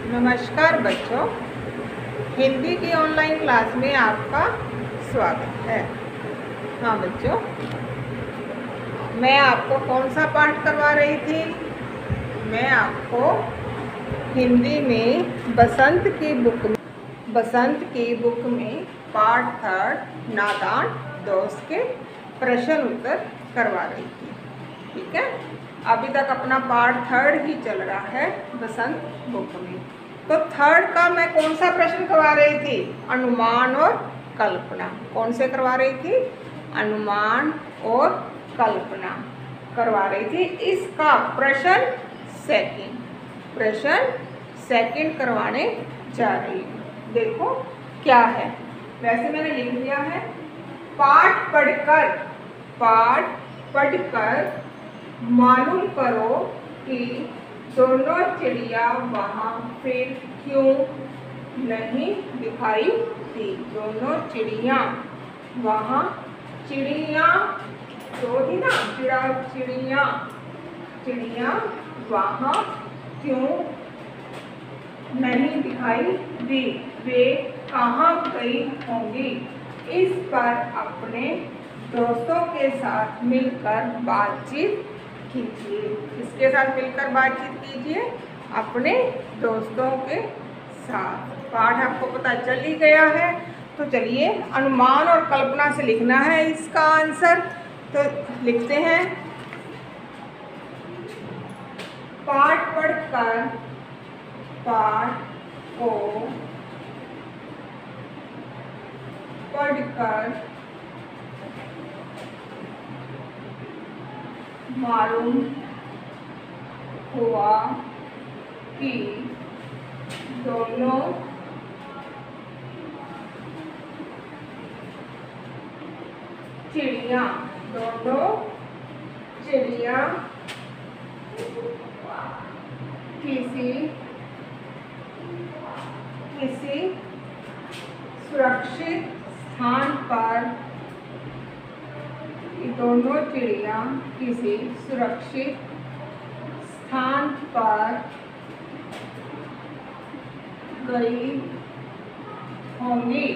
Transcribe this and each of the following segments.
नमस्कार बच्चों, हिंदी की ऑनलाइन क्लास में आपका स्वागत है। हाँ बच्चों, मैं आपको कौन सा पाठ करवा रही थी? मैं आपको हिंदी में बसंत की बुक में पार्ट 3 नादान दोस्त के प्रश्न उत्तर करवा रही थी। ठीक है, अभी तक अपना पार्ट 3 ही चल रहा है बसंत बुक में। तो 3 का मैं कौन सा प्रश्न करवा रही थी? अनुमान और कल्पना। कौन से करवा रही थी? अनुमान और कल्पना करवा रही थी। इसका प्रश्न सेकंड करवाने जा रही हूँ। देखो क्या है, वैसे मैंने लिख दिया है। पाठ पढ़कर मालूम करो कि दोनों चिड़िया वहाँ फिर क्यों नहीं दिखाई दी। दोनों चिड़िया वहाँ, चिड़िया तो थी ना, चिड़िया वहाँ क्यों नहीं दिखाई दी, वे कहाँ गई होंगी। इस पर अपने दोस्तों के साथ मिलकर बातचीत कीजिए। किसके साथ मिलकर बातचीत कीजिए? अपने दोस्तों के साथ। पाठ आपको पता चल ही गया है, तो चलिए अनुमान और कल्पना से लिखना है इसका आंसर। तो लिखते हैं, पाठ पढ़कर मालूम हुआ कि दोनों चिड़िया किसी सुरक्षित स्थान पर, दोनों चिड़िया किसी सुरक्षित स्थान पर गई होंगी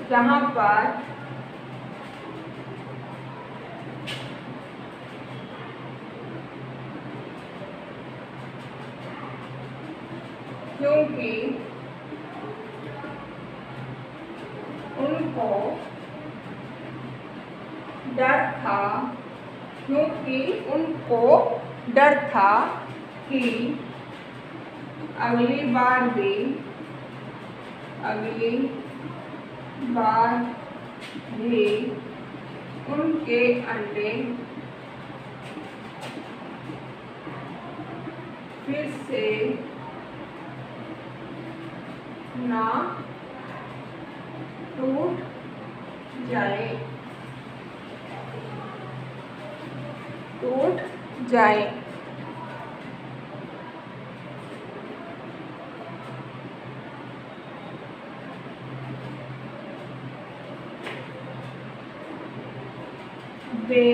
जहाँ पर क्योंकि उनको डर था कि अगली बार भी उनके अंडे फिर से ना टूट जाए। वे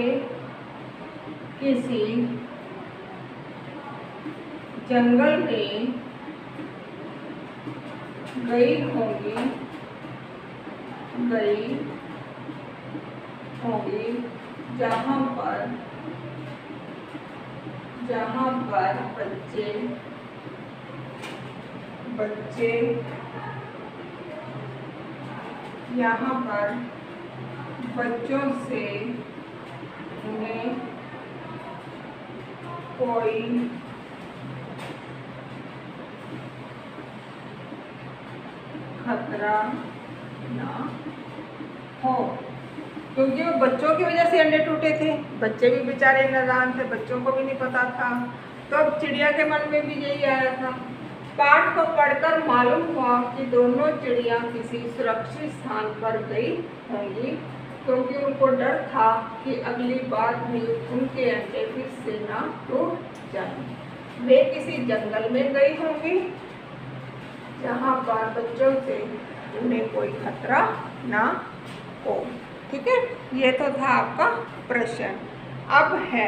किसी जंगल में गई होंगी जहाँ पर बच्चे यहाँ पर बच्चों से उन्हें कोई खतरा ना हो, क्योंकि वो बच्चों की वजह से अंडे टूटे थे। बच्चे भी बेचारे नादान थे, बच्चों को भी नहीं पता था। तो अब चिड़िया के मन में भी यही आया था। पाठ को पढ़कर मालूम हुआ कि दोनों चिड़िया किसी सुरक्षित स्थान पर गई होंगी, क्योंकि उनको डर था कि अगली बार भी उनके अंडे फिर से ना टूट जाएं। वे किसी जंगल में गई होंगी जहाँ पर बच्चों से उन्हें कोई खतरा ना हो। ठीक है, ये तो था आपका प्रश्न। अब है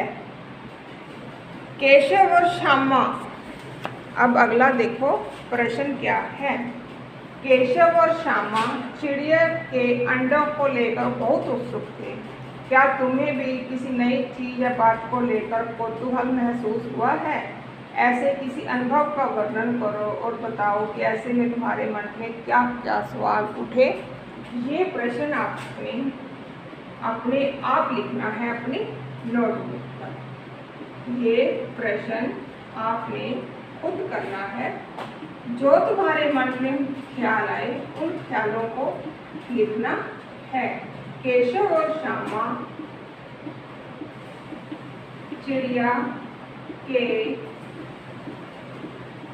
केशव और श्यामा। अब अगला देखो प्रश्न क्या है। केशव और श्यामा चिड़िया के अंडों को लेकर बहुत उत्सुक थे। क्या तुम्हें भी किसी नई चीज या बात को लेकर कौतूहल महसूस हुआ है? ऐसे किसी अनुभव का वर्णन करो और बताओ कि ऐसे में तुम्हारे मन में क्या क्या सवाल उठे। ये प्रश्न अपने आप लिखना है अपनी नोटबुक पर। ये प्रश्न आपने खुद करना है। जो तुम्हारे मन में ख्याल आए उन ख्यालों को लिखना है। केशव और श्यामा चिड़िया के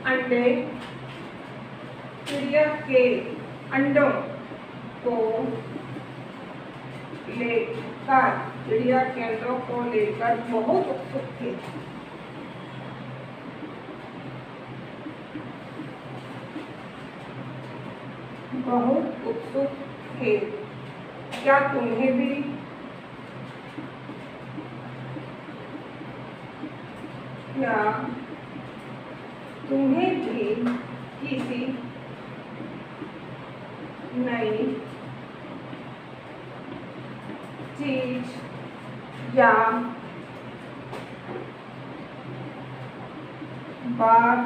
अंडे, चिड़िया के अंडों को लेकर, चिड़िया के अंडों को लेकर बहुत उत्सुक थे। बहुत उत्सुक थे। क्या तुम्हें भी किसी नई चीज या बात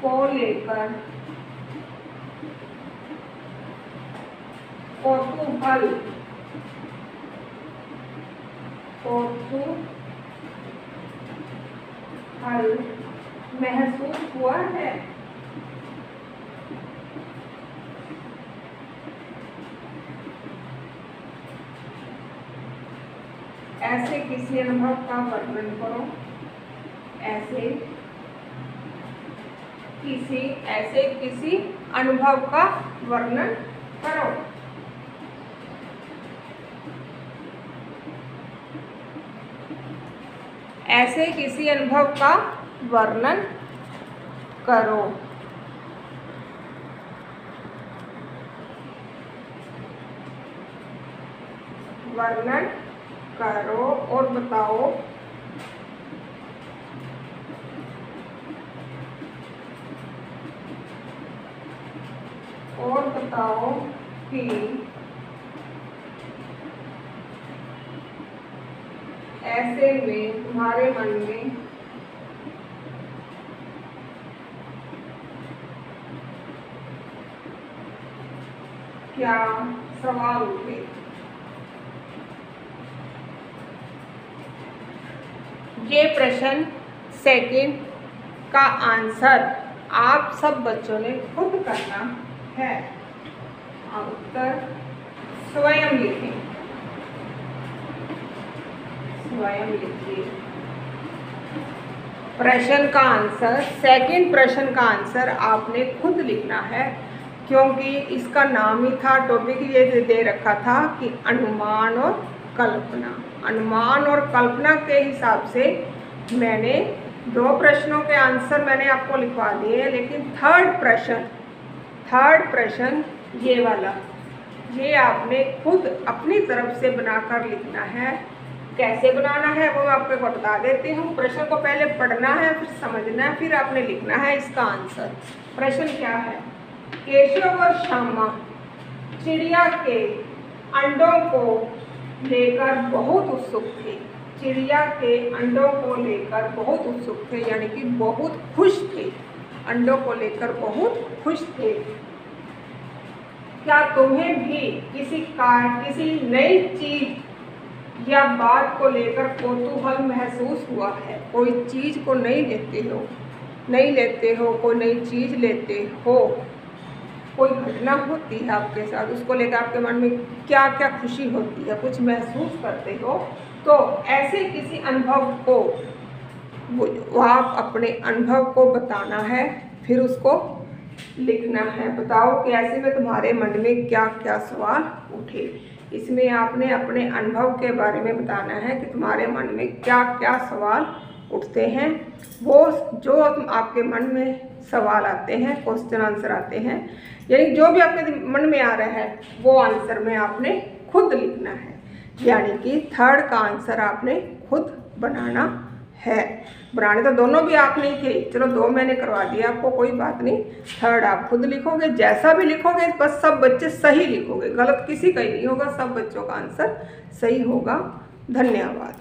को लेकर कौतूहल महसूस हुआ है? ऐसे किसी अनुभव का वर्णन करो। ऐसे किसी अनुभव का वर्णन करो। ऐसे किसी अनुभव का वर्णन करो। वर्णन करो और बताओ कि ऐसे में तुम्हारे मन में क्या सवाल उठे। ये प्रश्न सेकंड का आंसर आप सब बच्चों ने खुद करना है। उत्तर स्वयं लिखें। स्वयं लिखिए। प्रश्न का आंसर, सेकंड प्रश्न का आंसर आपने खुद लिखना है, क्योंकि इसका नाम ही था, टॉपिक ये दे रखा था कि अनुमान और कल्पना। अनुमान और कल्पना के हिसाब से मैंने 2 प्रश्नों के आंसर मैंने आपको लिखवा दिए, लेकिन थर्ड प्रश्न ये वाला, ये आपने खुद अपनी तरफ से बनाकर लिखना है। कैसे बनाना है वो मैं आपको बता देती हूँ। प्रश्न को पहले पढ़ना है, फिर समझना है, फिर आपने लिखना है इसका आंसर। प्रश्न क्या है? केशव और श्यामा चिड़िया के अंडों को लेकर बहुत उत्सुक थे। चिड़िया के अंडों को लेकर बहुत उत्सुक थे, यानी कि बहुत खुश थे। अंडों को लेकर बहुत खुश थे। क्या तुम्हें भी किसी नई चीज या बात को लेकर कौतूहल महसूस हुआ है? कोई चीज को नहीं लेते हो, कोई नई चीज लेते हो, कोई घटना होती है आपके साथ, उसको लेकर आपके मन में क्या क्या खुशी होती है, कुछ महसूस करते हो, तो ऐसे किसी अनुभव को वो आप अपने अनुभव को बताना है, फिर उसको लिखना है। बताओ कि ऐसे में तुम्हारे मन में क्या क्या सवाल उठे। इसमें आपने अपने अनुभव के बारे में बताना है कि तुम्हारे मन में क्या क्या सवाल उठते हैं। वो जो आपके मन में सवाल आते हैं, क्वेश्चन आंसर आते हैं, यानी जो भी आपके मन में आ रहा है वो आंसर में आपने खुद लिखना है। यानी कि थर्ड का आंसर आपने खुद बनाना है। बनाने तो दोनों भी आप नहीं थे, चलो 2 मैंने करवा दिया आपको, कोई बात नहीं। थर्ड आप खुद लिखोगे, जैसा भी लिखोगे बस सब बच्चे सही लिखोगे, गलत किसी का ही नहीं होगा, सब बच्चों का आंसर सही होगा। धन्यवाद।